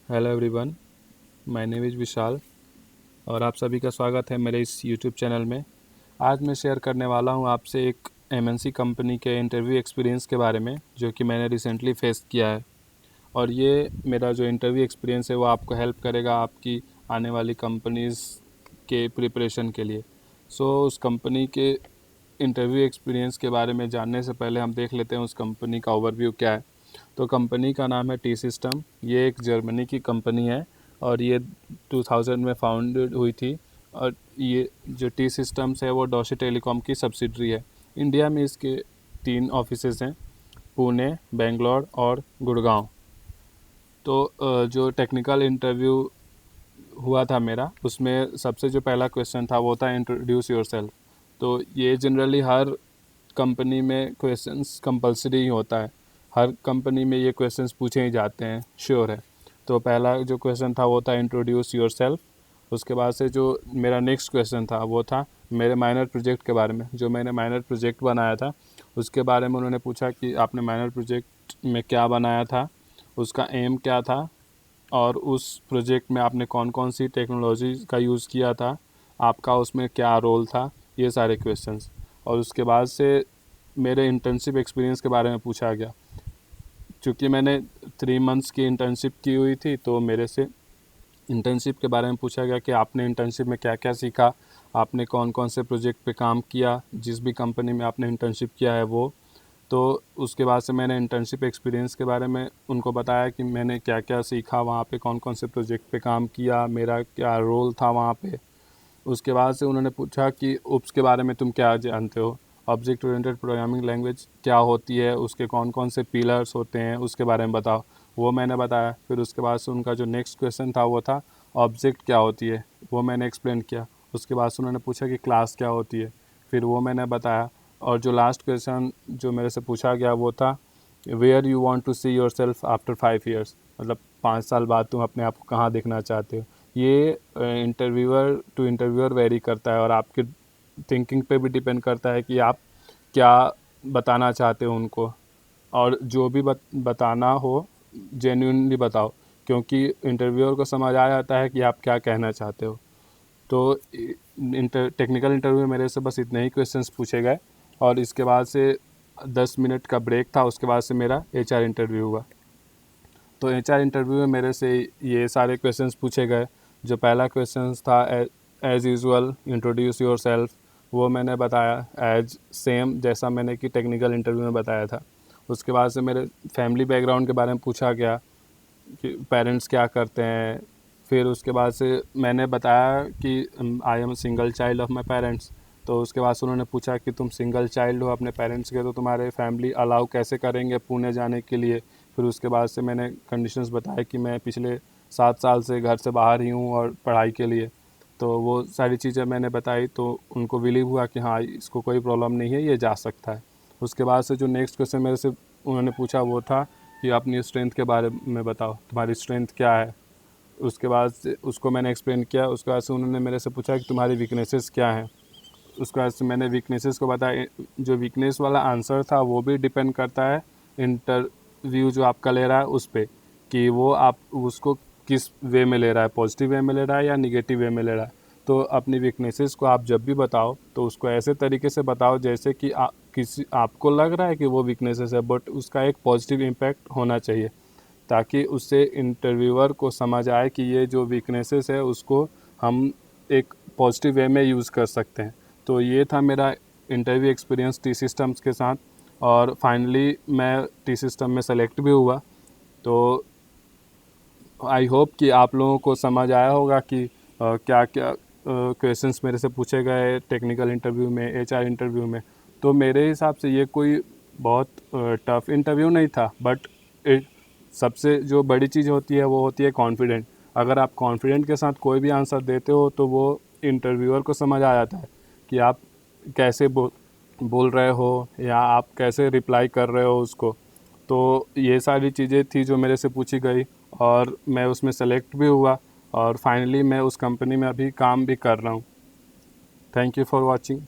Hello everyone, my name is Vishal और आप सभी का स्वागत है मेरे इस यूट्यूब चैनल में। आज मैं शेयर करने वाला हूं आपसे एक एमएनसी कंपनी के इंटरव्यू एक्सपीरियंस के बारे में, जो कि मैंने रिसेंटली फेस किया है। और ये मेरा जो इंटरव्यू एक्सपीरियंस है वो आपको हेल्प करेगा आपकी आने वाली कंपनीज़ के प्रिपरेशन के लिए। उस कंपनी के इंटरव्यू एक्सपीरियंस के बारे में जानने से पहले हम देख लेते हैं उस कंपनी का ओवरव्यू क्या है। तो कंपनी का नाम है टी सिस्टम। ये एक जर्मनी की कंपनी है और ये 2000 में फाउंडेड हुई थी। और ये जो टी सिस्टम्स है वो डॉशी टेलीकॉम की सब्सिडरी है। इंडिया में इसके 3 ऑफिसेज हैं, पुणे, बेंगलोर और गुड़गांव। तो जो टेक्निकल इंटरव्यू हुआ था मेरा, उसमें सबसे जो पहला क्वेश्चन था वो था इंट्रोड्यूस योरसेल्फ। तो ये जनरली हर कंपनी में क्वेश्चंस कंपलसरी ही होता है। हर कंपनी में ये क्वेश्चंस पूछे ही जाते हैं, श्योर है। तो पहला जो क्वेश्चन था वो था इंट्रोड्यूस योरसेल्फ। उसके बाद से जो मेरा नेक्स्ट क्वेश्चन था वो था मेरे माइनर प्रोजेक्ट के बारे में। जो मैंने माइनर प्रोजेक्ट बनाया था उसके बारे में उन्होंने पूछा कि आपने माइनर प्रोजेक्ट में क्या बनाया था, उसका एम क्या था और उस प्रोजेक्ट में आपने कौन कौन सी टेक्नोलॉजी का यूज़ किया था, आपका उसमें क्या रोल था, ये सारे क्वेश्चंस। और उसके बाद से मेरे इंटर्नशिप एक्सपीरियंस के बारे में पूछा गया। चूँकि मैंने 3 मंथ्स की इंटर्नशिप की हुई थी तो मेरे से इंटर्नशिप के बारे में पूछा गया कि आपने इंटर्नशिप में क्या क्या सीखा, आपने कौन कौन से प्रोजेक्ट पे काम किया, जिस भी कंपनी में आपने इंटर्नशिप किया है वो। तो उसके बाद से मैंने इंटर्नशिप एक्सपीरियंस के बारे में उनको बताया कि मैंने क्या क्या सीखा वहाँ पे, कौन कौन से प्रोजेक्ट पे काम किया, मेरा क्या रोल था वहाँ पे। उसके बाद से उन्होंने पूछा कि उप्स के बारे में तुम क्या जानते हो, ऑब्जेक्ट ओरिएंटेड प्रोग्रामिंग लैंग्वेज क्या होती है, उसके कौन कौन से पिलर्स होते हैं, उसके बारे में बताओ। वो मैंने बताया। फिर उसके बाद से उनका जो नेक्स्ट क्वेश्चन था वो था ऑब्जेक्ट क्या होती है, वो मैंने एक्सप्लेन किया। उसके बाद से उन्होंने पूछा कि क्लास क्या होती है, फिर वो मैंने बताया। और जो लास्ट क्वेश्चन जो मेरे से पूछा गया वो था where you want to see yourself after 5 years, मतलब 5 साल बाद तुम अपने आप को कहाँ देखना चाहते हो। ये इंटरव्यूअर टू इंटरव्यूअर वेरी करता है और आपके थिंकिंग पे भी डिपेंड करता है कि आप क्या बताना चाहते हो उनको। और जो भी बताना हो जेन्युइनली बताओ, क्योंकि इंटरव्यूअर को समझ आ जाता है कि आप क्या कहना चाहते हो। तो टेक्निकल इंटरव्यू में मेरे से बस इतने ही क्वेश्चंस पूछे गए और इसके बाद से 10 मिनट का ब्रेक था। उसके बाद से मेरा एचआर इंटरव्यू हुआ। तो एचआर इंटरव्यू में मेरे से ये सारे क्वेश्चंस पूछे गए। जो पहला क्वेश्चन था as usual introduce yourself, वो मैंने बताया एज सेम जैसा मैंने कि टेक्निकल इंटरव्यू में बताया था। उसके बाद से मेरे फैमिली बैकग्राउंड के बारे में पूछा गया कि पेरेंट्स क्या करते हैं। फिर उसके बाद से मैंने बताया कि I am single child of my parents. तो उसके बाद से उन्होंने पूछा कि तुम सिंगल चाइल्ड हो अपने पेरेंट्स के, तो तुम्हारे फैमिली अलाउ कैसे करेंगे पुणे जाने के लिए। फिर उसके बाद से मैंने कंडीशंस बताए कि मैं पिछले 7 साल से घर से बाहर ही हूँ और पढ़ाई के लिए। तो वो सारी चीज़ें मैंने बताई तो उनको बिलीव हुआ कि हाँ इसको कोई प्रॉब्लम नहीं है, ये जा सकता है। उसके बाद से जो नेक्स्ट क्वेश्चन मेरे से उन्होंने पूछा वो था कि अपनी स्ट्रेंथ के बारे में बताओ, तुम्हारी स्ट्रेंथ क्या है। उसके बाद से उसको मैंने एक्सप्लेन किया। उसके बाद से उन्होंने मेरे से पूछा कि तुम्हारी वीकनेसेस क्या हैं। उसके बाद से मैंने वीकनेसेस को बताया। जो वीकनेस वाला आंसर था वो भी डिपेंड करता है इंटरव्यू जो आपका ले रहा है उस पर, कि वो आप उसको किस वे में ले रहा है, पॉजिटिव वे में ले रहा है या निगेटिव वे में ले रहा है। तो अपनी वीकनेसेस को आप जब भी बताओ तो उसको ऐसे तरीके से बताओ जैसे कि किसी आपको लग रहा है कि वो वीकनेसेस है, बट उसका एक पॉजिटिव इम्पैक्ट होना चाहिए, ताकि उससे इंटरव्यूअर को समझ आए कि ये जो वीकनेसेस है उसको हम एक पॉजिटिव वे में यूज़ कर सकते हैं। तो ये था मेरा इंटरव्यू एक्सपीरियंस टी सिस्टम्स के साथ। और फाइनली मैं टी सिस्टम में सेलेक्ट भी हुआ। तो आई होप कि आप लोगों को समझ आया होगा कि क्या क्या क्वेश्चंस मेरे से पूछे गए टेक्निकल इंटरव्यू में, एचआर इंटरव्यू में। तो मेरे हिसाब से ये कोई बहुत टफ़ इंटरव्यू नहीं था, बट सबसे जो बड़ी चीज़ होती है वो होती है कॉन्फिडेंट। अगर आप कॉन्फिडेंट के साथ कोई भी आंसर देते हो तो वो इंटरव्यूअर को समझ आ जाता है कि आप कैसे बोल रहे हो या आप कैसे रिप्लाई कर रहे हो उसको। तो ये सारी चीज़ें थी जो मेरे से पूछी गई और मैं उसमें सेलेक्ट भी हुआ और फाइनली मैं उस कंपनी में अभी काम भी कर रहा हूँ। Thank you for watching.